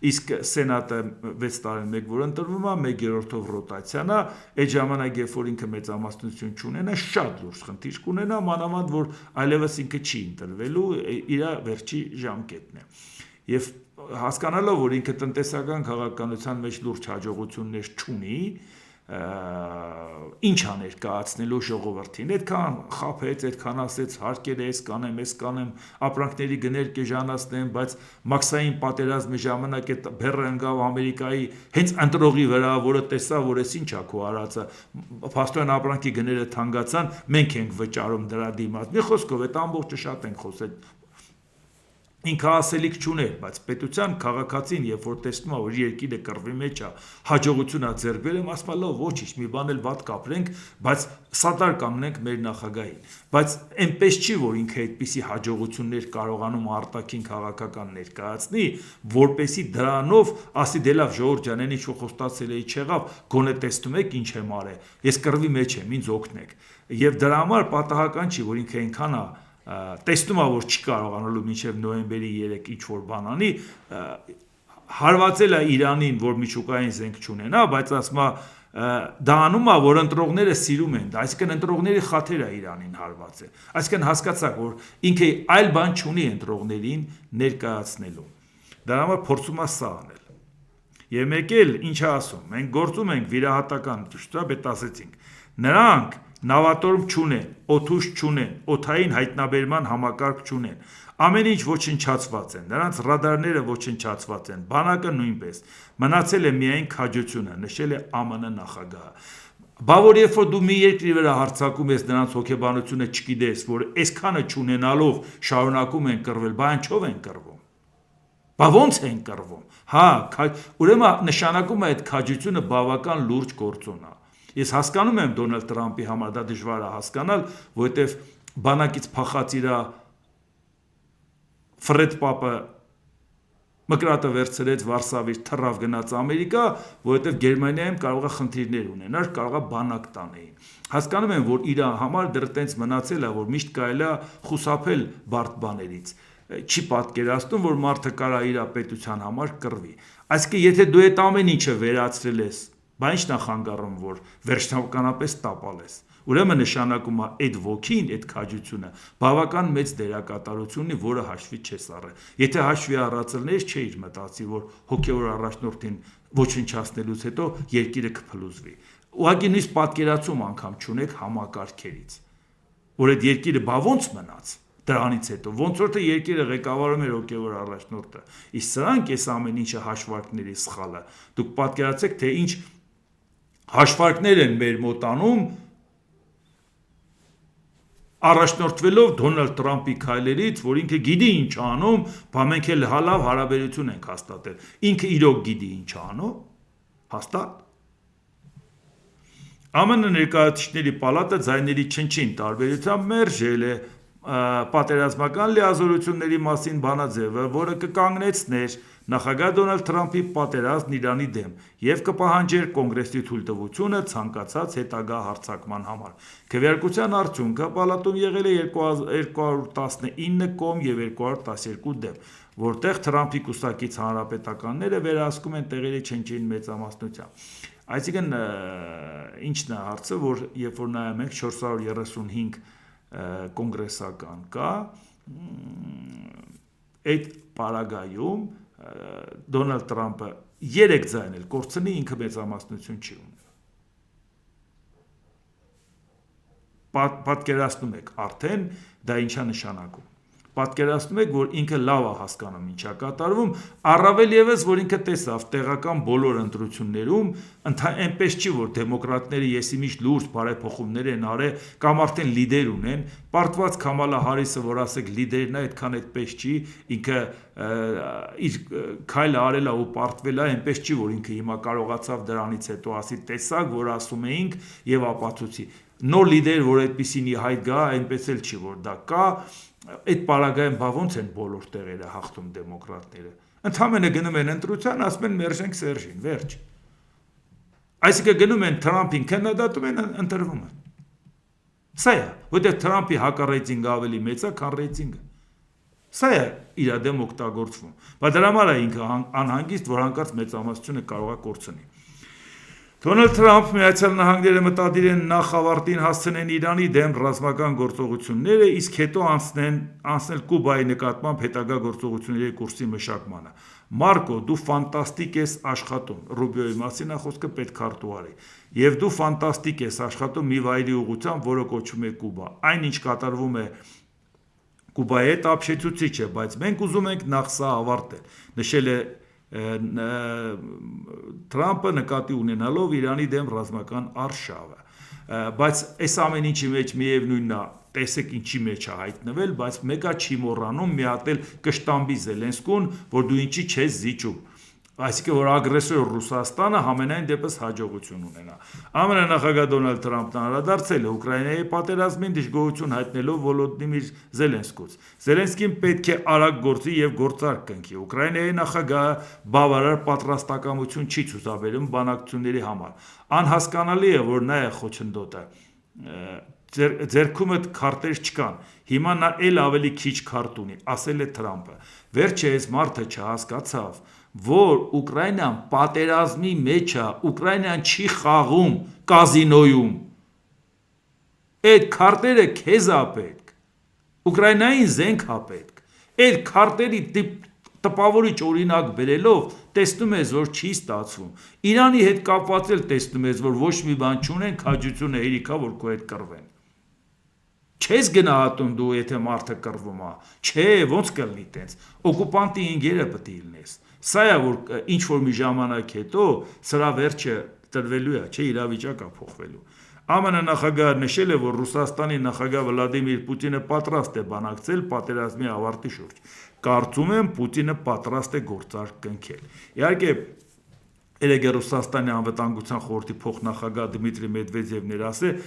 իսկ սենատը 6 տարին մեկ որ ընտրվում է, 1/3-ով ռոտացիան է, այդ ժամանակ երբ որ ինքը մեծամասնություն չունենա, շատ լուրջ խնդիր կունենա, մանավանդ որ այլևս ինքը չի ընտրվելու, իր վերջի ժամկետն է։ Եվ հասկանալով, որ ինքը տնտեսական քաղաքականության մեջ լուրջ հաջողություններ չունի, ինչ ա ներկայացնելու ժողովրդին, այդքան խաբեց, այդքան ասեց հարկեր էս կանեմ, էս կանեմ, ապրանքների գներ կեժանացնեմ, բայց մաքսային պատերազմի ժամանակ այդ բեռը ընկավ Ամերիկայի հենց ընտրողի վրա, որը տեսավ, որ էս ինչ ա քո արածը, փաստորեն ապրանքի գները թանկացան, մենք ենք վճարում դրա դիմաց։ Մի խոսքով, այդ ամբողջը շատ ենք խոսել, ինքը ասելիք չուներ, բայց պետության քաղաքացին, երբ որ տեսնում է, որ երկիրը կռվի մեջ է, հաջողություն է ձեռք բերում, ասում է, լավ, ոչինչ, մի բան էլ վատ կապրենք, բայց սատար կանգնենք մեր նախագահին։ Բայց այնպես չի, որ ինքը այդպիսի հաջողություններ կարողանում արտաքին քաղաքական ներկայացնի, որպեսի դրանով ասի դե լավ ժողովուրդ ջան, այն ինչ որ խոստացել էի չեղավ, գոնե տեսնում եք ինչ եմ արել, ես կռվի մեջ եմ, ինձ օգնեք։ Եվ դրա համար պատահական չի, որ ինքը այնքան է տեսնում է, որ չի կարողանալու մինչև նոյեմբերի 3 ինչ-որ բան անի, հարվածել է Իրանին, որ միջուկային զենք չունենա, բայց ասում է, դա անում է, որ ընտրողները սիրում են դա, այսինքն ընտրողների խաթեր է Իրանին հարվածել, այսինքն հասկացաք, որ ինքը այլ բան չունի ընտրողներին ներկայացնելու, դրա համար փորձում է սա անել։ Եվ մեկ էլ ինչ է ասում, մենք գործում ենք վիրահատական, ճշտաբետ ասեցինք, նրանք նավատորմ չունեն, օդուժ չունեն, օդային հայտնաբերման համակարգ չունեն, ամեն ինչ ոչնչացված են, նրանց ռադարները ոչնչացված են, բանակը նույնպես, մնացել է միայն քաջությունը, նշել է ԱՄՆ նախագահը։ Բա որ երբ որ դու մի երկրի վրա հարձակում ես նրանց հոգեբանությունը չգիտես, որ այսքանը չունենալով շարունակում են կռվել, բա ինչով են կռվում։ Բա ոնց են կռվում։ Հա, ուրեմն նշանակում է այդ քաջությունը բավական լուրջ գործոն է։ Ես հասկանում եմ Դոնալդ Տրամփի համար դա դժվար է հասկանալ, որովհետև բանակից փախած իր Ֆրեդ Պապը մկրատը վերցրեց Վարշավից թռավ գնաց Ամերիկա, որովհետև Գերմանիայում կարող է խնդիրներ ունենար, կարող է բանակ տանեին։ Հասկանում եմ, որ իր համար դեռ տենց մնացել է, որ միշտ կարելի է խուսափել բարդ բաներից։ Չի պատկերացնում, որ մարդը կարա իր պետության համար կռվի։ Այսինքն, եթե դու այդ ամեն ինչը վերացրել ես, բա ինչ նախանգարում, որ վերջնականապես տապալ ես։ Ուրեմն նշանակում է այդ ոգին, այդ քաջությունը բավական մեծ դերակատարություն ունի, որը հաշվի չես առել։ Եթե հաշվի առածելներ չէիր մտածի, որ հոգևոր առաջնորդին ոչնչացնելուց հետո երկիրը կփլուզվի։ Ուղղակի նույնիսկ պատկերացում անգամ չունեք համակարգերից, որ այդ երկիրը բա ոնց մնաց դրանից հետո, ոնց որ թե երկիրը ղեկավարում էր հոգևոր առաջնորդը։ Իսկ սրանք այս ամեն ինչը հաշվարկների սխալը։ Դուք պատկերացեք, թե ինչ հաշվարկներ են մեր մոտանում առաջնորդվելով Դոնալդ Տրամփի քայլերից, որ ինքը գիտի ինչ անում, բա մենք էլ հալավ հարաբերություն ենք հաստատել։ Ինքը իրոք գիտի ինչ անում, հաստատ։ ԱՄՆ ներկայացուցիչների պալատը ձայների չնչին տարբերությամբ մերժել է պատերազմական լիազորությունների մասին բանաձևը, որը կկանգնեցներ նախագահ Դոնալդ Տրամփի պատերազմն Իրանի դեմ և կպահանջեր կոնգրեսի թույլտվությունը ցանկացած հետագա հարձակման համար։ Քվեարկության արդյունքը պալատում եղել է 219 կողմ և 212 դեմ, որտեղ Տրամփի կուսակից հանրապետականները վերահսկում են տեղերի չնչին մեծամասնությամբ։ Այսինքն, ինչն է հարցը, որ երբ որ նայում ենք 435 կոնգրեսական կա, այդ պարագայում Դոնալդ Տրամփը 3 ձայն էլ կորցնի, ինքը մեծամասնություն չի ունենա։ Պատկերացնում եք արդեն դա ինչա նշանակում։ Պատկերացնում եք, որ ինքը լավ է հասկանում ինչա կատարվում, առավել ևս, որ ինքը տեսավ տեղական բոլոր ընտրություններում, այնպես չի, որ դեմոկրատները եսիմիշ լուրջ բարեփոխումներ են արել կամ արդեն լիդեր ունեն, պարտված Քամալա Հարիսը, որ ասեք լիդերն է, այդքան այդպես չի, ինքը իր քայլը արել է ու պարտվել է, այնպես չի, որ ինքը հիմա կարողացավ դրանից հետո ասի տեսակ, որ ասում էինք եւ ապացուցի։ Նոր լիդեր, որ այդպեսին հայտ գա, այնպես էլ չի, որ դա կա, այդ պարագայում բա ոնց են բոլոր տեղերը հաղթում դեմոկրատները։ Ընդհանրապես գնում են ընտրության, ասում են մերժենք Սերժին, վերջ։ Այսինքն գնում են Թրամփին քննադատում են ընտրվում են։ Սա է, որտեղ Թրամփի հակառեյտինգը ավելի մեծ է, քան ռեյտինգը։ Սա է իր դեմ օգտագործվում։ Բայց դրա համար է ինքը անհանգիստ, որ հանկարծ մեծամասնությունը կարող է կորցնի։ Դոնալդ Թրամփ Միացյալ Նահանգները մտադիր են նախ ավարտին հասցնեն Իրանի դեմ ռազմական գործողությունները, իսկ հետո անցնել Կուբայի նկատմամբ հետագա գործողությունների կուրսի մշակմանը։ Մարկո, դու ֆանտաստիկ ես աշխատում, Ռուբիոյի մասին է խոսքը պետք է արտուարի, եւ դու ֆանտաստիկ ես աշխատում մի վայրի ուղղությամբ, որը կոչվում է Կուբա։ Այնինչ կատարվում է Կուբայի հետ ապշեցուցիչ է, բայց մենք ուզում ենք նախ սա ավարտել, նշել է Թրամփը նկատի ունենալով Իրանի դեմ ռազմական արշավը, բայց այս ամեն ինչի մեջ միևնույնն է, տեսեք ինչի մեջ է հայտնվել, բայց մեկը չի մոռանում մի հատ էլ կշտամբի Զելենսկուն, որ դու ինչի չես զիջում, այսինքն որ ագրեսոր Ռուսաստանը համենայն դեպս հաջողություն ունենա։ ԱՄՆ նախագահ Դոնալդ Թրամփն անդրադարձել է Ուկրաինայի պատերազմին դժգոհություն հայտնելով Վոլոդիմիր Զելենսկուց։ Զելենսկին պետք է արագ գործի եւ գործարք կնքի։ Ուկրաինայի նախագահը բավարար պատրաստակամություն չի ցուցաբերում բանակցությունների համար։ Անհասկանալի է, որ նա է խոչընդոտը։ Ձերքումդ քարտեր չկան։ Հիմա նա էլ ավելի քիչ քարտ ունի, ասել է Թրամփը։ Վերջը այս մարդը չհասկացավ, որ Ուկրաինան պատերազմի մեջ է, Ուկրաինան չի խաղում կազինոյում։ Այդ քարտերը քեզ է պետք։ Ուկրաինային զենք է պետք։ Այդ քարտերի տպավորիչ օրինակ բերելով տեսնում ես, որ չի ստացվում։ Իրանի հետ կապված էլ տեսնում ես, որ ոչ մի բան չունեն, քաջությունը հերիքա, որ քո հետ կռվեն։ Չես գնահատում դու, եթե մարդը կռվում է։ Չէ, ոնց կլինի տենց։ Օկուպանտի ինգերը պետք է լինես։ Սա է, որ ինչ որ մի ժամանակ հետո սրա վերջը տրվելու է, չէ, իրավիճակը փոխվելու։ ԱՄՆ նախագահը նշել է, որ Ռուսաստանի նախագահ Վլադիմիր Պուտինը պատրաստ է բանակցել պատերազմի ավարտի շուրջ։ Կարծում եմ Պուտինը պատրաստ է գործարք կնքել։ Իհարկե, Երեգե Ռուսաստանի անվտանգության խորհրդի փոխնախագահ Դմիտրի Մեդվեդևն էր ասել,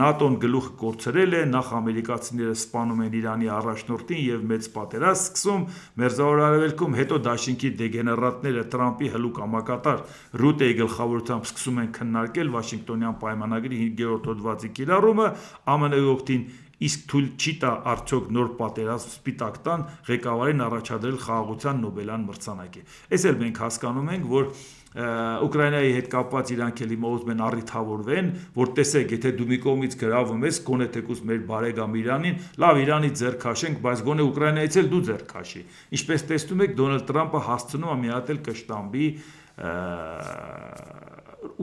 ՆԱՏՕ-ն գլուխը կորցրել է, նախ ամերիկացիները սպանում են Իրանի առաջնորդին եւ մեծ պատերազմ սկսում Մերձավոր Արևելքում, հետո դաշինքի դեգեներատները Թրամփի հլուկ համակատար Ռուտեի գլխավորությամբ սկսում են քննարկել Վաշինգտոնյան պայմանագրի 5-րդ հոդվածի կիրառումը, ԱՄՆ-ի օգտին իսկ թույլ չի տա արդյոք նոր պատերազմ Սպիտակ տան ղեկավարին առաջադրել խաղաղության Նոբելյան մրցանակի։ Այս էլ մենք հասկանում ենք, որ Ուկրաինայի հետ կապված իրանք էլ հիմա ուզում են առիթավորվեն, որ տեսեք, եթե դու մի կողմից գրավում ես, գոնե թեկուզ մեր բարեկամ Իրանին, լավ Իրանից ձեռք քաշենք, բայց գոնե Ուկրաինայից էլ դու ձեռք քաշի։ Ինչպես տեսնում եք, Դոնալդ Թրամփը հասցնում է մի հատ էլ կշտամբի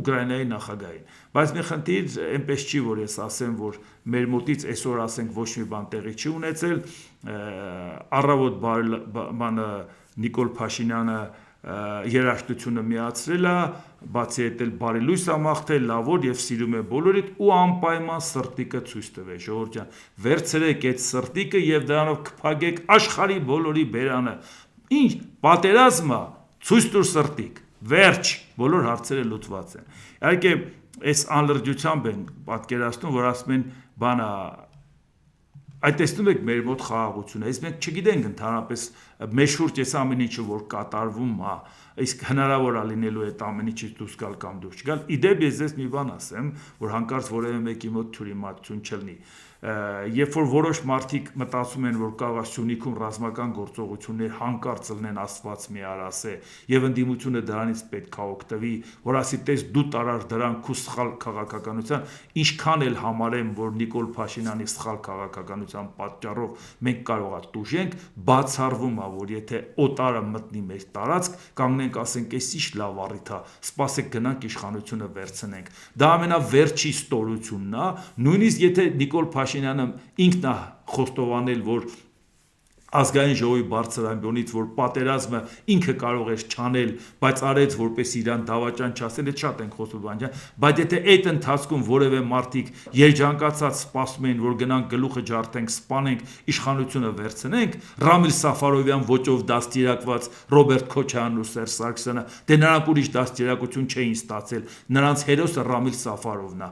Ուկրաինայի նախագահին։ Բայց մի խնդիր այնպես չի, որ ես ասեմ, որ մեր մոտից այսօր ասենք ոչ մի բան տեղի չի ունեցել, առավոտ բանը Նիկոլ Փաշինյանը երաժշտությունը միացրել է, բացի այդ էլ բարի լույս է մաղթել, լավոր եւ սիրում է բոլորիդ ու անպայման սրտիկը ցույց տվե, ժողովուրդ ջան, վերցրեք այդ սրտիկը եւ դրանով կփակեք աշխարհի բոլորի բերանը։ Ինչ պատերազմը ցույց տուր սրտիկ, վերջ, բոլոր հարցերը լուծված են։ Իհարկե, այս անլրջությամբ են պատկերացնում, որ ասում են բանը այդ տեսնում եք մեր մոտ խաղաղությունը, այս մենք չգիտենք ընդհանրապես մեր շուրջ այս ամեն ինչը որ կատարվում է, իսկ հնարավոր է լինելու այդ ամեն ինչից դուրս գալ կամ դուրս չգալ։ Իդեպ ես ձեզ մի բան ասեմ, որ հանկարծ որևէ մեկի մոտ թյուրիմացություն չլինի։ Երբ որ որոշ մարդիկ մտածում են, որ կարող է Սյունիքում ռազմական գործողություններ հանկարծ լինեն Աստված մի արասե, եւ ընդդիմությունը դրանից պետք է օգտվի, որ ասի տես դու տարար դրան քու սխալ քաղաքականության, ինչքան էլ համարեմ, որ Նիկոլ Փաշինյանի սխալ քաղաքականության պատճառով մենք կարող է տուժենք, բացառվում է, որ եթե օտարը մտնի մեր տարածք, կանգնենք ասենք, էս ինչ լավ առիթ է, սպասեք գնանք իշխանությունը վերցնենք։ Դա ամենավերջի ստորությունն է, նույնիսկ եթե Նիկոլ Փաշինյանը ինքն է խոստովանել, որ ազգային ժողովի բարձր ամբիոնից, որ պատերազմը ինքը կարող էր չանել, բայց արեց, որպես իրան դավաճան չասել, այդ շատ ենք խոսում բան, բայց եթե այդ ընթացքում որևէ մարդիկ երջանկացած սպասում են, որ գնանք գլուխը ջարդենք, սպանենք, իշխանությունը վերցնենք, Ռամիլ Սաֆարովյան ոճով դաստիարակված Ռոբերտ Քոչարյանն ու Սերժ Սարգսյանը, դե նրանք ուրիշ դաստիարակություն չէին ստացել, նրանց հերոսը Ռամիլ Սաֆարովն է։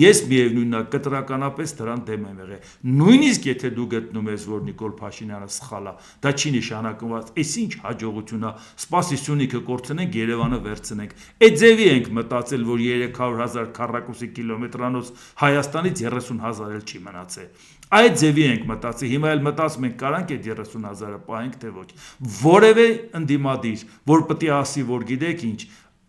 Ես միևնույնն է կտրականապես դրան դեմ եմ եղել։ Նույնիսկ եթե դու գտնում ես, որ Նիկոլ Փաշինյանը սխալ է, դա չի նշանակում, այս ինչ հաջողություն է, սպասի Սյունիքը կորցնենք, Երևանը վերցնենք։ Այդ ձևի ենք մտածել, որ 300,000 քառակուսի կիլոմետրանոց Հայաստանից 30,000 էլ չի մնացել։ Այդ ձևի ենք մտածի, հիմա էլ մտածում ենք կարանք այդ 30,000-ը պահենք թե ոչ։ Որևէ ընդդիմադիր, որ պետք է ասի, որ գիտեք ինչ,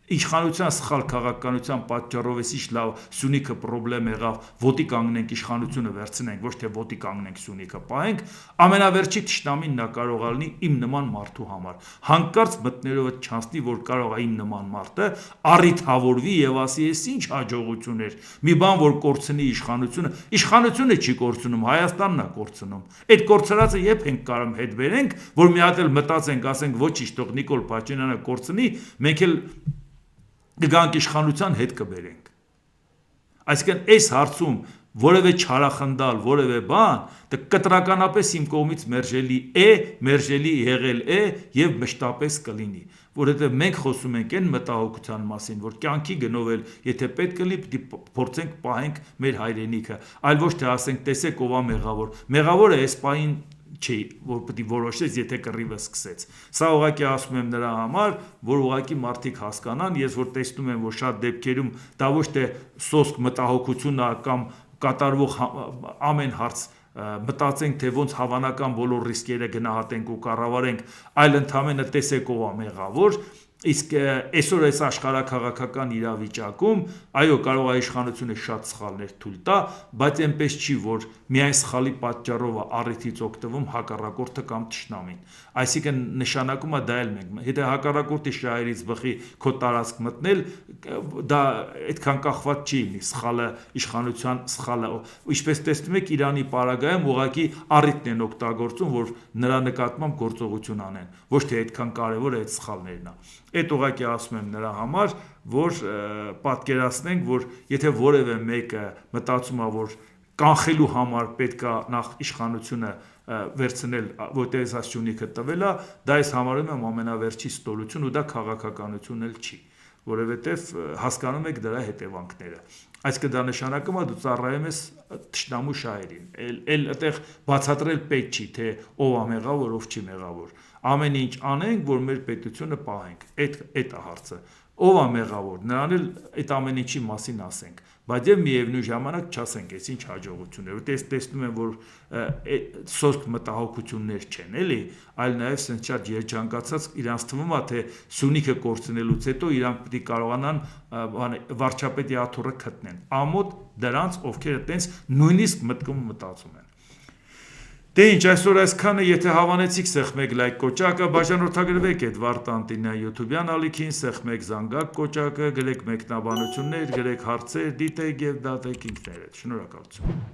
իշխանության սխալ քաղաքականության պատճառով էսի լավ Սյունիքը պրոբլեմ եղավ, ոտի կանգնենք իշխանությունը վերցնենք, ոչ թե ոտի կանգնենք Սյունիքը պահենք, ամենավերջի թշնամին նա կարող է լինի իմ նման մարդու համար։ Հանկարծ մտնելով այդ չանցնի, որ կարող է իմ նման մարդը առիթավորվի եւ ասի, ես ինչ հաջողություն էր, մի բան որ կորցնի իշխանությունը չի կորցնում, Հայաստանն է կորցնում։ Այդ կորցրածը երբ ենք կարող հետ բերենք, որ մի հատ էլ մտածենք, ասենք ոչինչ, թող Նիկոլ Փաշինյանը կորցնի, մենք էլ գանք իշխանության հետ կբերենք։ Այսինքն այս հարցում որևէ չարախնդալ, որևէ բան, դա կտրականապես իմ կողմից մերժելի եղել է եւ մշտապես կլինի, որովհետեւ մենք խոսում ենք այն մտահոգության մասին, որ կյանքի գնով էլ եթե պետք կլինի, պիտի փորձենք պահենք մեր հայրենիքը, այլ ոչ թե ասենք, տեսեք ով է մեղավոր։ Մեղավորը այս պահին չի, որ պետք է որոշես, եթե կռիվը սկսեց։ Սա ուղղակի ասում եմ նրա համար, որ ուղղակի մարդիկ հասկանան, ես որ տեսնում եմ, որ շատ դեպքերում դա ոչ թե սոսկ մտահոգություն է կամ կատարվող ամեն հարց մտածենք, թե ոնց հավանական բոլոր ռիսկերը գնահատենք ու կառավարենք, այլ ընդհանրապես տեսեք ով է մեղավոր։ Իսկ այսօր այս աշխարհաքաղաքական իրավիճակում, այո, կարող է իշխանությունը շատ սխալներ թույլ տա, բայց այնպես չի, որ միայն սխալի պատճառով է առիթից օգտվում հակառակորդը կամ թշնամին։ Այսինքն նշանակում է դա էլ մենք, եթե հակառակորդի շահերից բխի քո տարածք մտնել, դա այդքան կախված չի լինի, սխալը իշխանության սխալը, ինչպես տեսնում եք Իրանի պարագայում ուղղակի առիթն են օգտագործում, որ նրա նկատմամբ գործողություն անեն, ոչ թե այդքան կարևոր է այդ սխալներն է։ Այդ ուղղակի ասում եմ նրա համար, որ պատկերացնենք, որ եթե որևէ մեկը մտածում է, որ կանխելու համար պետք է նախ իշխանությունը վերցնել, որտեղ այս Սյունիքը տվել է, դա ես համարում եմ ամենավերջի ստորություն ու դա քաղաքականություն էլ չի, որովհետև հասկանում եք դրա հետևանքները։ Այսինքն դա նշանակում է դու ծառայում ես թշնամու շահերին, էլ այդտեղ բացատրել պետք չի, թե ով է մեղավոր, ով չի մեղավոր։ Ամեն ինչ անենք, որ մեր պետությունը պահենք։ Այդ է հարցը։ Ով է մեղավոր, նրան էլ այդ ամեն ինչի մասին ասենք, բայց եւ միևնույն ժամանակ չասենք, այս ինչ հաջողություններ, որտեղ տեսնում եմ, որ սոսկ մտահոգություններ չեն, էլի, այլ նաեւ sense շատ երջանկացած իրանց թվում է, թե Սյունիքը կորցնելուց հետո իրանք պետք է կարողանան վարչապետի աթոռը գտնեն։ Ամոթ դրանց, ովքեր այտենց նույնիսկ մտքում մտածում են։ Դե ինչ, այսօր այսքանը, եթե հավանեցիք, սեղմեք լայք կոճակը, բաժանորդագրվեք Էդվարդ Անտինյան YouTube-յան ալիքին, սեղմեք զանգակ կոճակը, գրեք մեկնաբանություններ, գրեք հարցեր, դիտեք եւ դատեք ինքներդ։ Շնորհակալություն։